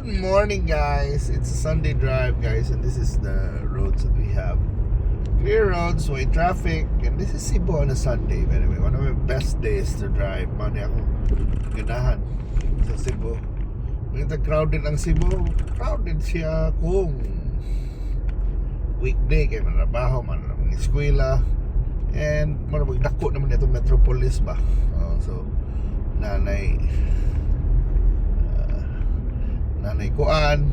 Good morning, guys. It's a Sunday drive, guys, and this is the roads that we have. Clear roads, way traffic, and this is Cebu on a Sunday, by the way. One of my best days to drive. Mani akong ganahan sa Cebu. Ito crowded ang Cebu. Crowded siya kung weekday, kaya manabaho, manang eskwela, and magdako naman itong metropolis ba. So, nanay kuan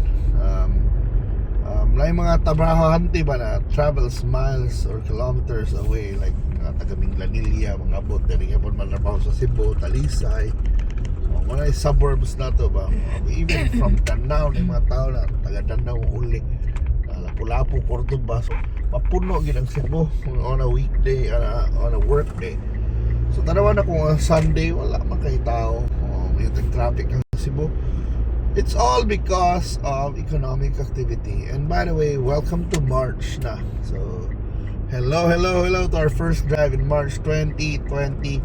may mga trabahohanti ba na travels miles or kilometers away, like taga Minglanilla, mga abot dali nga po manarbaho sa Cebu, Talisay, mga suburbs na to ba, even from Danao na mga tao na taga Danao uli, Lapu-Lapu, Cordoba, so mapuno gid ang Cebu on a weekday, on a work day. So tanawan na kung Sunday wala man kay tao, yung traffic ang Cebu. It's all because of economic activity. And by the way, welcome to March na. So, hello to our first drive in March 2026.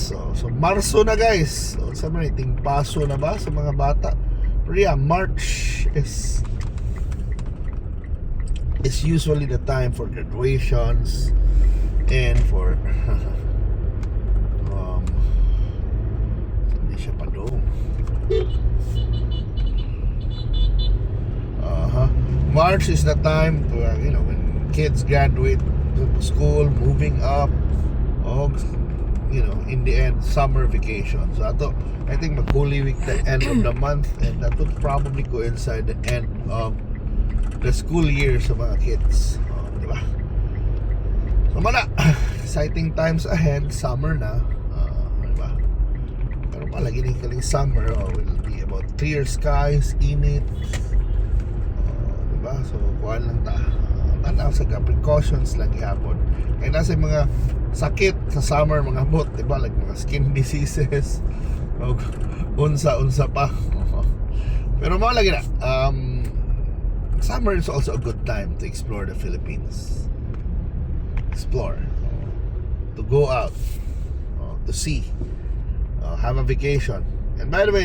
So Marso na, guys. So, sa mga iting paso na ba sa mga bata? Pero yeah, March is usually the time for graduations and for hindi siya pa doon. March is the time to, when kids graduate to school, moving up, in the end, summer vacation. So I think Holy Week, the end of the month, and that would probably coincide the end of the school year sa mga kids. Diba? So exciting times ahead, summer na. Pero palagi ni kaling summer will be about clear skies, init, diba? So kuhaan lang tanaw sa precautions lang ihapon. Kaya nasa mga sakit sa summer, mga bot, diba? Like mga skin diseases, unsa pa. Pero malagi na, summer is also a good time to explore the Philippines. Explore, to go out, to see, have a vacation. And by the way,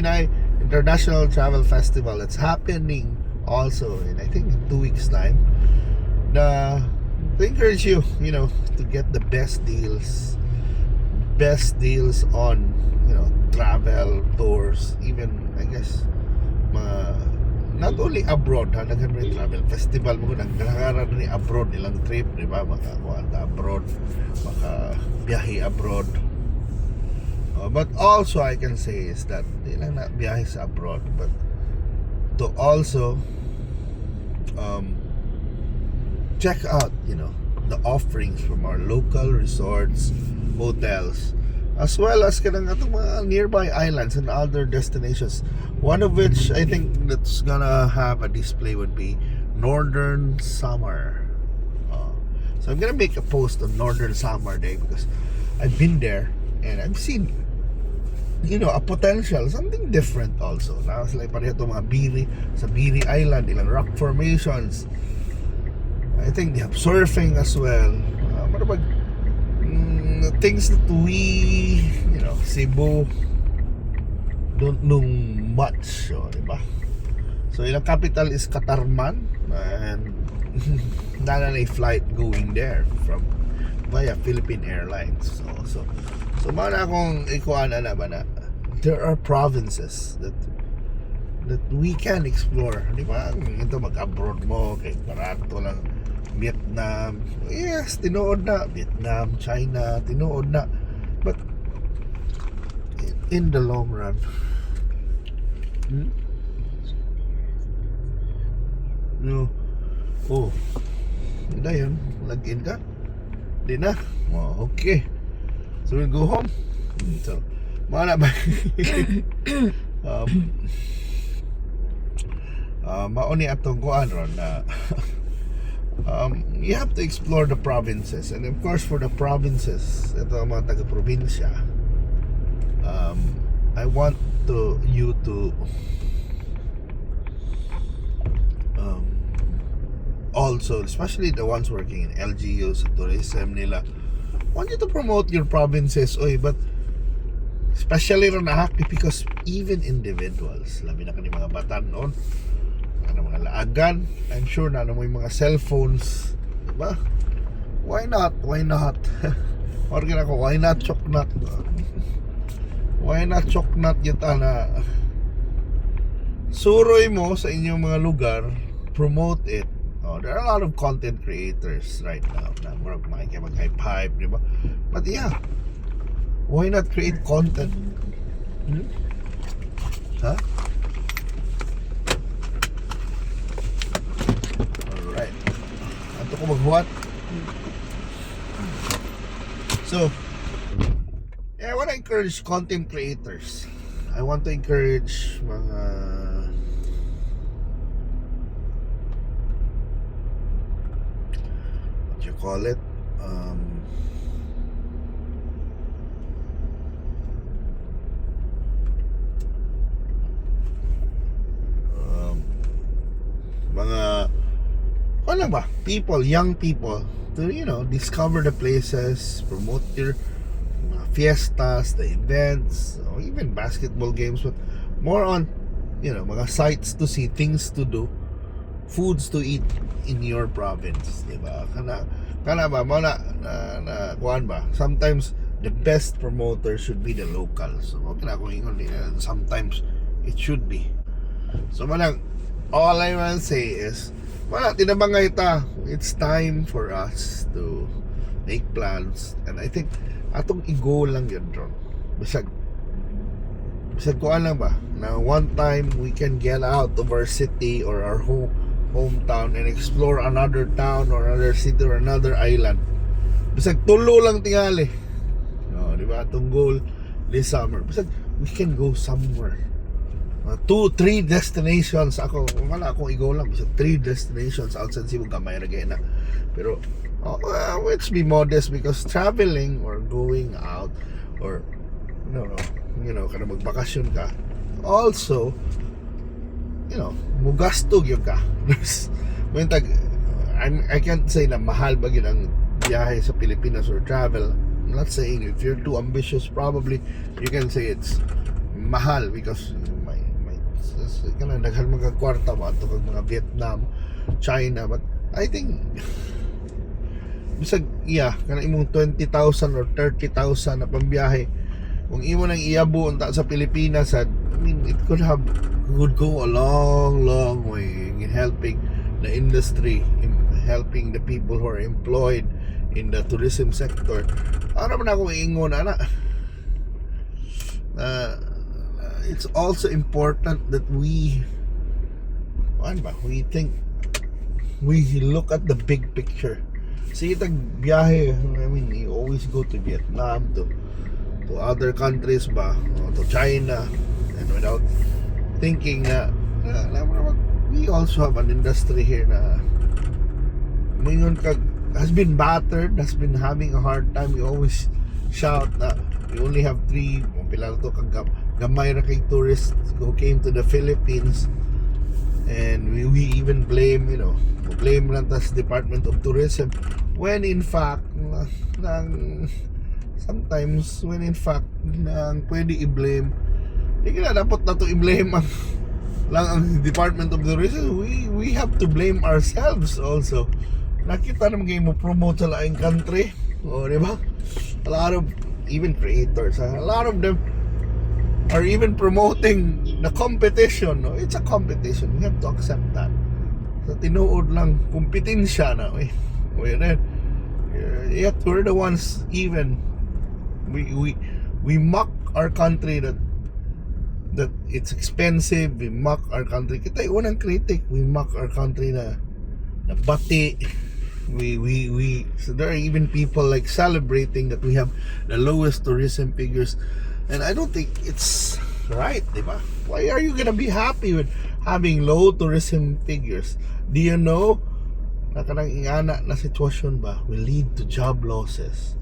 International Travel Festival, it's happening also in, I think, in 2 weeks time. To encourage you, to get the best deals on, travel, tours, even, I guess, not only abroad, naghan rin travel festival mo nagkakaroon ni abroad nilang trip, di ba? Makakuha abroad, makabiyahe abroad. But also I can say is that di lang na biyahe sa abroad, but to also check out, the offerings from our local resorts, hotels, as well as kanang atong mga nearby islands and other destinations. One of which I think that's gonna have a display would be Northern Samar. So I'm gonna make a post on Northern Samar Day because I've been there and I've seen, a potential, something different also. Now it's like pareho itong mga Biri Island, ilang rock formations. I think they have surfing as well. Things that we, Cebu don't know much, diba? So ilang capital is Catarman, and nana na flight going there from via Philippine Airlines. So mana akong ikuan na ba na there are provinces that we can explore, diba? Ito mag-abroad mo kay barato lang. Vietnam, yes, tinuod na. Vietnam, China, tinuod na. But in the long run, hindi na yun. Log-in ka? Hindi na. Okay. So we'll go home. So, mga na ba? Mauni atong kuan ron na you have to explore the provinces, and of course for the provinces, ito ang mga taga-probinsya, I want you to also, especially the ones working in LGUs, tourism nila, I want you to promote your provinces, but especially ron na because even individuals, labi na kani mga bata noon, ano mga laagan, I'm sure na mo yung mga cellphones, diba? Why not? Or gina ko, why not choknat? Why not choknat yata na suroy mo sa inyong mga lugar, promote it. There are a lot of content creators right now na murag makikipag-hype, di ba? But yeah, why not create content? Huh? Alright. Ato ko maghuwat. So, yeah, I want to encourage content creators. I want to encourage mga what you call it, mga ano ba, young people to, discover the places, promote your fiestas, the events, or even basketball games, but more on, mga sites to see, things to do, foods to eat in your province, diba? Kana ba, na kuan ba? Sometimes the best promoter should be the locals. So, okay na kung ingon, sometimes it should be. So, all I want to say is, tinabangay ta. It's time for us to make plans, and I think atong i-go lang yun, Ron. Bisag kuan lang ba na one time we can get out of our city or our hometown and explore another town or another city or another island. Bisag tulo lang tingali, di ba, atong goal this summer. Bisag we can go somewhere, 2-3 destinations. Wala akong i-go lang, bisag 3 destinations outside Cebu, gamay ra na. Pero let's be modest, because traveling or going out or kada magbakasyon ka, also mugastog yun ka. I can't say na mahal ba yun ang biyahe sa Pilipinas or travel. I'm not saying if you're too ambitious, probably you can say it's mahal because kanang daghan mga kwarta ba ato kag mga Vietnam, China, but I think bisag kanang imong 20,000 or 30,000 na pambiyahe, kung imo nang iabo unta sa Pilipinas, I mean, it could go a long way in helping the industry, in helping the people who are employed in the tourism sector. Ano man ako ingon it's also important that we think, we look at the big picture. See, tag biyahe, I mean, you always go to Vietnam, to other countries ba, to China, and without thinking na we also have an industry here na has been battered, has been having a hard time. We always shout na we only have 3 gamay ra kay tourists who came to the Philippines, and we even blame lang tas Department of Tourism, when in fact sometimes pwede i-blame, hindi na dapat na to i-blame ang Department of Tourism. We have to blame ourselves also. Nakita naman kayo mo promote sa laing country, di ba? A lot of even creators, a lot of them are even promoting the competition. It's a competition, we have to accept that. Sa tinuod lang kompetensya na, yet we're the ones, even we mock our country that it's expensive. We mock our country, kita unang critic, we mock our country na bati. So there are even people like celebrating that we have the lowest tourism figures, and I don't think it's right, diba? Why are you gonna be happy with having low tourism figures? Do you know na kanang ingana na sitwasyon ba will lead to job losses,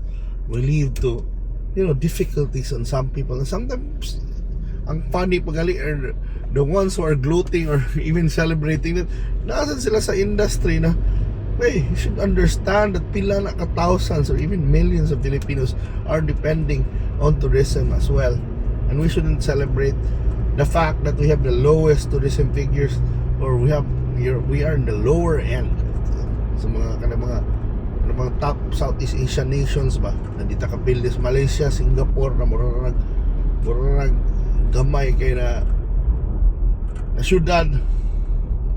will lead to difficulties on some people, and sometimes ang funny pagali are the ones who are gloating or even celebrating that nasan sila sa industry na you should understand that pila na ka thousands or even millions of Filipinos are depending on tourism as well. and we shouldn't celebrate the fact that we have the lowest tourism figures, or we are in the lower end sa mga top Southeast Asian nations ba, na dita ka buildis Malaysia, Singapore na murag gamay kay na syudad.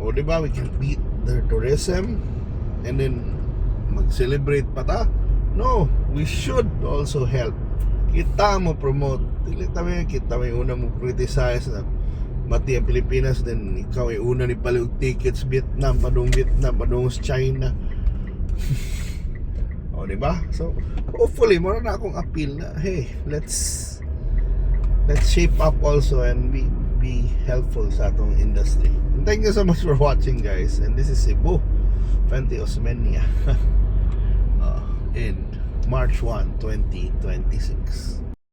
O di ba, we can beat their tourism and then mag-celebrate pa ta? No, we should also help. Kita mo promote, kita mo yung una mo criticize na mati ang Pilipinas, then ikaw yung una ni paliw tickets Vietnam, padung China. O diba? So hopefully mura na akong appeal na, hey, let's shape up also and be helpful sa atong industry. And thank you so much for watching, guys, and this is Cebu Fenty Osmeña in March 1, 2026.